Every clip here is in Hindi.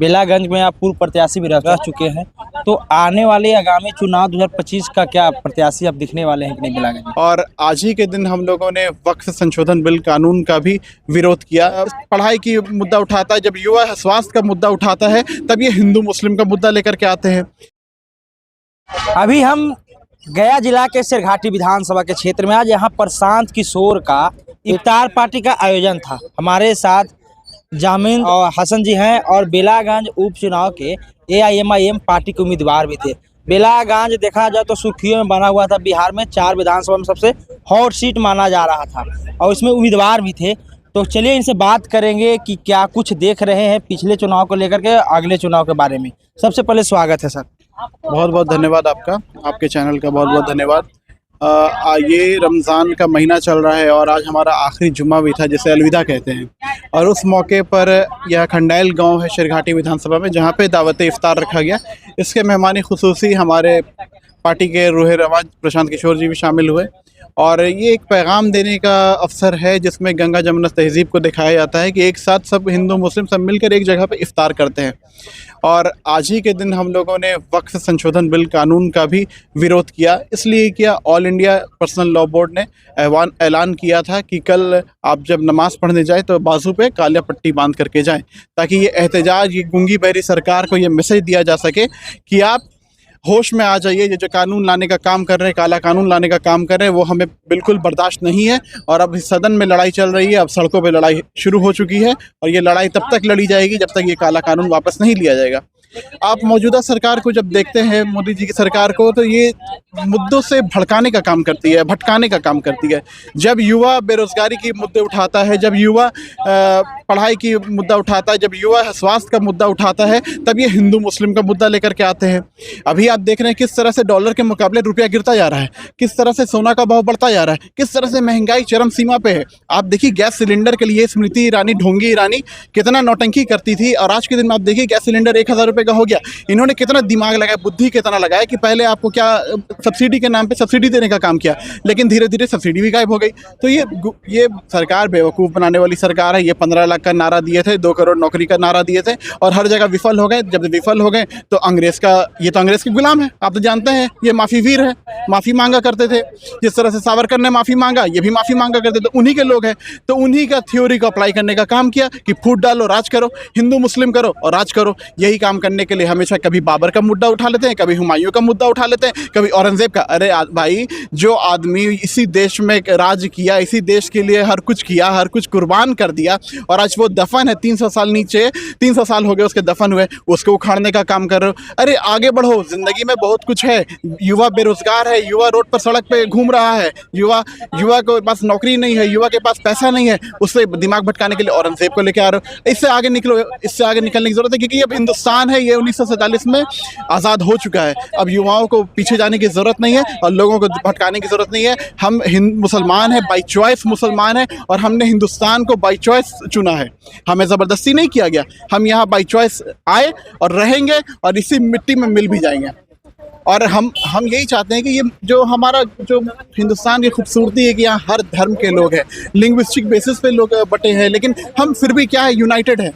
बेलागंज में आप पूर्व प्रत्याशी भी रह चुके हैं, तो आने वाले आगामी चुनाव 2025 का क्या प्रत्याशी आप दिखने वाले हैं कि नहीं बेलागंज में? और आज ही के दिन हम लोगों ने वक्फ संशोधन बिल कानून का भी विरोध किया। पढ़ाई की मुद्दा उठाता है, जब युवा स्वास्थ्य का मुद्दा उठाता है, तब ये हिंदू मुस्लिम का मुद्दा लेकर के आते हैं। अभी हम गया जिला के सिरघाटी विधानसभा के क्षेत्र में, आज यहाँ प्रशांत किशोर का इफ्तार पार्टी का आयोजन था। हमारे साथ जामिन और हसन जी हैं और बेलागंज उपचुनाव के AIMIM पार्टी के उम्मीदवार भी थे। बेलागंज देखा जाए तो सुर्खियों में बना हुआ था, बिहार में 4 विधानसभा में सबसे हॉट सीट माना जा रहा था और इसमें उम्मीदवार भी थे। तो चलिए इनसे बात करेंगे कि क्या कुछ देख रहे हैं पिछले चुनाव को लेकर के, अगले चुनाव के बारे में। सबसे पहले स्वागत है सर। बहुत बहुत धन्यवाद आपका, आपके चैनल का बहुत बहुत धन्यवाद। ये रमज़ान का महीना चल रहा है और आज हमारा आखिरी जुम्मा भी था, जिसे अलविदा कहते हैं, और उस मौके पर यह खंडेल गांव है सिरघाटी विधानसभा में, जहां पे दावत इफ्तार रखा गया। इसके मेहमानी खुसूसी हमारे पार्टी के रूहे रवाज प्रशांत किशोर जी भी शामिल हुए और ये एक पैगाम देने का अवसर है जिसमें गंगा जमुना तहज़ीब को दिखाया जाता है कि एक साथ सब हिंदू मुस्लिम सब मिलकर एक जगह पे इफ्तार करते हैं। और आज ही के दिन हम लोगों ने वक्फ संशोधन बिल कानून का भी विरोध किया। इसलिए किया, all India personal law board ने ऐलान किया था कि कल आप जब नमाज़ पढ़ने जाए तो बाजू पे कालिया पट्टी बांध करके जाएं, ताकि ये एहतजाज, ये गूंगी बहरी सरकार को ये मैसेज दिया जा सके कि आप होश में आ जाइए। ये जो कानून लाने का काम कर रहे हैं, काला कानून लाने का काम कर रहे हैं, वो हमें बिल्कुल बर्दाश्त नहीं है। और अब इस सदन में लड़ाई चल रही है, अब सड़कों पे लड़ाई शुरू हो चुकी है और ये लड़ाई तब तक लड़ी जाएगी जब तक ये काला कानून वापस नहीं लिया जाएगा। आप मौजूदा सरकार को जब देखते हैं, मोदी जी की सरकार को, तो ये मुद्दों से भड़काने का काम करती है, भटकाने का काम करती है। जब युवा बेरोजगारी की मुद्दे उठाता है, जब युवा पढ़ाई की मुद्दा उठाता है, जब युवा स्वास्थ्य का मुद्दा उठाता है, तब ये हिंदू मुस्लिम का मुद्दा लेकर के आते हैं। अभी आप देख रहे हैं किस तरह से डॉलर के मुकाबले रुपया गिरता जा रहा है, किस तरह से सोना का भाव बढ़ता जा रहा है, किस तरह से महंगाई चरम सीमा पे है। आप देखिए गैस सिलेंडर के लिए स्मृति ईरानी, ढोंगी ईरानी कितना नौटंकी करती थी, और आज के दिन में आप देखिए गैस सिलेंडर 1000 रुपये का हो गया। इन्होंने कितना दिमाग लगाया, बुद्धि कितना लगाया कि पहले आपको क्या सब्सिडी के नाम पे सब्सिडी देने का काम किया, लेकिन धीरे धीरे सब्सिडी भी गायब हो गई। तो ये सरकार बेवकूफ़ बनाने वाली सरकार है। ये 15 लाख का नारा दिए थे, 2 करोड़ नौकरी का नारा दिए थे और हर जगह विफल हो गए। जब विफल हो गए तो अंग्रेज़ के गुलाम है। आप तो जानते हैं ये माफ़ी वीर है, माफ़ी मांगा करते थे। जिस तरह से सावरकर ने माफ़ी मांगा, ये भी माफ़ी मांगा करते थे। उन्हीं के लोग हैं, तो उन्हीं का थ्योरी को अप्लाई करने का काम किया कि फूट डालो, राज करो, हिंदू मुस्लिम करो और राज करो। यही काम करने के लिए हमेशा कभी बाबर का मुद्दा उठा लेते हैं, कभी हुमायूं का मुद्दा उठा लेते हैं, कभी औरंगजेब का। अरे भाई, जो आदमी इसी देश में राज किया, इसी देश के लिए हर कुछ किया, हर कुछ कुर्बान कर दिया, और आज वो दफन है 300 साल नीचे, 300 साल हो गए उसके दफन हुए, उसको उखाड़ने का काम कर रहे हो। अरे आगे बढ़ो, जिंदगी में बहुत कुछ है। युवा बेरोजगार है, युवा रोड पर सड़क पे घूम रहा है, युवा के पास नौकरी नहीं है, युवा के पास पैसा नहीं है, उससे दिमाग भटकाने के लिए औरंगजेब को लेकर आ रहे हो। इससे आगे निकलो, इससे आगे निकलने की जरूरत है, क्योंकि अब हिंदुस्तान है, ये 1947 में आज़ाद हो चुका है। अब युवाओं को पीछे जाने की ज़रूरत नहीं है और लोगों को भटकाने की ज़रूरत नहीं है। हम मुसलमान हैं, बाई चॉइस मुसलमान हैं, और हमने हिंदुस्तान को बाई चॉइस चुना है। हमें ज़बरदस्ती नहीं किया गया। हम यहाँ बाई चॉइस आए और रहेंगे और इसी मिट्टी में मिल भी जाएंगे। और हम यही चाहते हैं कि ये जो हमारा जो हिंदुस्तान की खूबसूरती है कि यहाँ हर धर्म के लोग हैं, लिंग्विस्टिक बेसिस पे लोग बटे हैं, लेकिन हम फिर भी क्या है, यूनाइटेड है।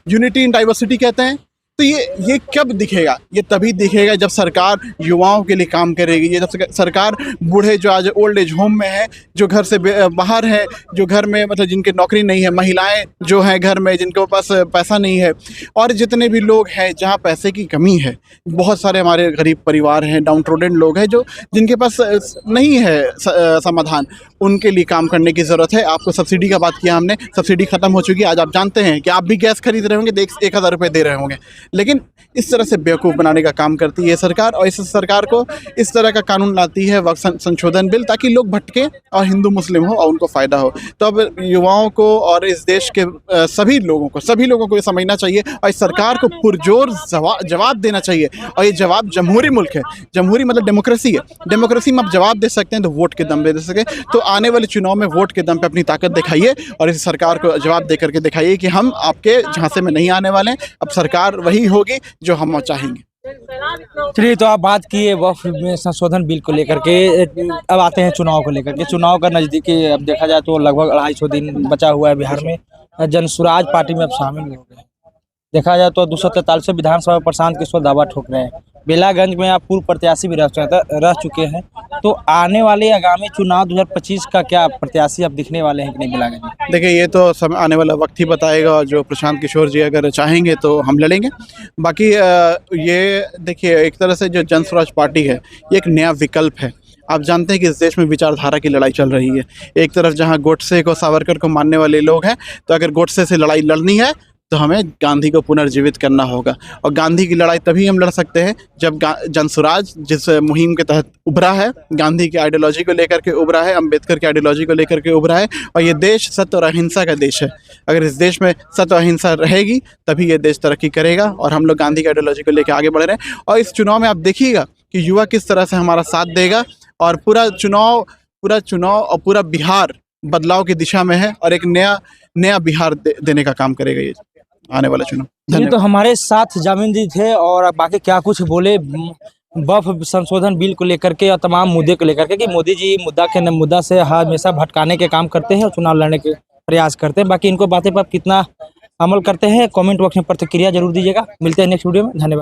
यूनिटी इन डाइवर्सिटी कहते हैं। तो ये कब दिखेगा? ये तभी दिखेगा जब सरकार युवाओं के लिए काम करेगी। ये जब सरकार बूढ़े जो आज ओल्ड एज होम में हैं, जो घर से बाहर हैं, जो घर में मतलब जिनके नौकरी नहीं है, महिलाएं जो हैं घर में जिनके पास पैसा नहीं है, और जितने भी लोग हैं जहां पैसे की कमी है, बहुत सारे हमारे गरीब परिवार हैं, डाउन ट्रोडन लोग हैं, जो जिनके पास नहीं है समाधान, उनके लिए काम करने की ज़रूरत है। आपको सब्सिडी का बात किया हमने, सब्सिडी ख़त्म हो चुकी है। आज आप जानते हैं कि आप भी गैस खरीद रहे होंगे, 1000 रुपये दे रहे होंगे, लेकिन इस तरह से बेवकूफ़ बनाने का काम करती है सरकार। और इस सरकार को इस तरह का कानून लाती है वक्फ संशोधन बिल, ताकि लोग भटके और हिंदू मुस्लिम हो और उनको फ़ायदा हो। तो अब युवाओं को और इस देश के सभी लोगों को ये समझना चाहिए और इस सरकार को पुरजोर जवाब देना चाहिए। और ये जवाब, जमहूरी मुल्क है, जमहूरी मतलब डेमोक्रेसी है। डेमोक्रेसी में आप जवाब दे सकते हैं तो वोट के दम पे दे सके। तो आने वाले चुनाव में वोट के दम पे अपनी ताकत दिखाइए और इस सरकार को जवाब दे करके दिखाइए कि हम आपके झांसे में नहीं आने वाले हैं। अब सरकार वही होगी जो हम चाहेंगे। चलिए, तो आप बात किए वक्फ में संशोधन बिल को लेकर के। अब आते हैं चुनाव को लेकर के। चुनाव का नज़दीकी अब देखा जाए तो लगभग 250 दिन बचा हुआ है बिहार में। जनसुराज पार्टी में अब शामिल हो गए। देखा जाए तो 243 विधानसभा में प्रशांत किशोर दावा ठोक रहे हैं। बेलागंज में आप पूर्व प्रत्याशी भी रह चुके हैं, तो आने वाले आगामी चुनाव 2025 का क्या प्रत्याशी आप दिखने वाले हैं कि नहीं बेलागंज में? देखिए, ये तो समय आने वाला वक्त ही बताएगा, और जो प्रशांत किशोर जी अगर चाहेंगे तो हम लड़ेंगे। बाकी ये देखिए, एक तरह से जो जन स्वराज पार्टी है, ये एक नया विकल्प है। आप जानते हैं कि इस देश में विचारधारा की लड़ाई चल रही है। एक तरफ जहां गोडसे को, सावरकर को मानने वाले लोग हैं, तो अगर गोडसे से लड़ाई लड़नी है तो हमें गांधी को पुनर्जीवित करना होगा। और गांधी की लड़ाई तभी हम लड़ सकते हैं जब जनसुराज जिस मुहिम के तहत उभरा है, गांधी की आइडियोलॉजी को लेकर के उभरा है, अंबेडकर की आइडियोलॉजी को लेकर के उभरा है, और ये देश सत्य और अहिंसा का देश है। अगर इस देश में सत्य और अहिंसा रहेगी तभी ये देश तरक्की करेगा, और हम लोग गांधी की आइडियोलॉजी को लेकर आगे बढ़ रहे हैं। और इस चुनाव में आप देखिएगा कि युवा किस तरह से हमारा साथ देगा, और पूरा चुनाव और पूरा बिहार बदलाव की दिशा में है, और एक नया बिहार देने का काम करेगा ये आने वाला चुनाव। ये तो हमारे साथ जामिन जी थे, और बाकी क्या कुछ बोले वक्फ संशोधन बिल को लेकर के और तमाम मुद्दे को लेकर के, कि मोदी जी मुद्दा से हमेशा भटकाने के काम करते हैं और चुनाव लड़ने के प्रयास करते हैं। बाकी इनको बातें पर आप कितना अमल करते हैं, कमेंट बॉक्स में प्रतिक्रिया जरूर दीजिएगा। मिलते हैं नेक्स्ट वीडियो में, धन्यवाद।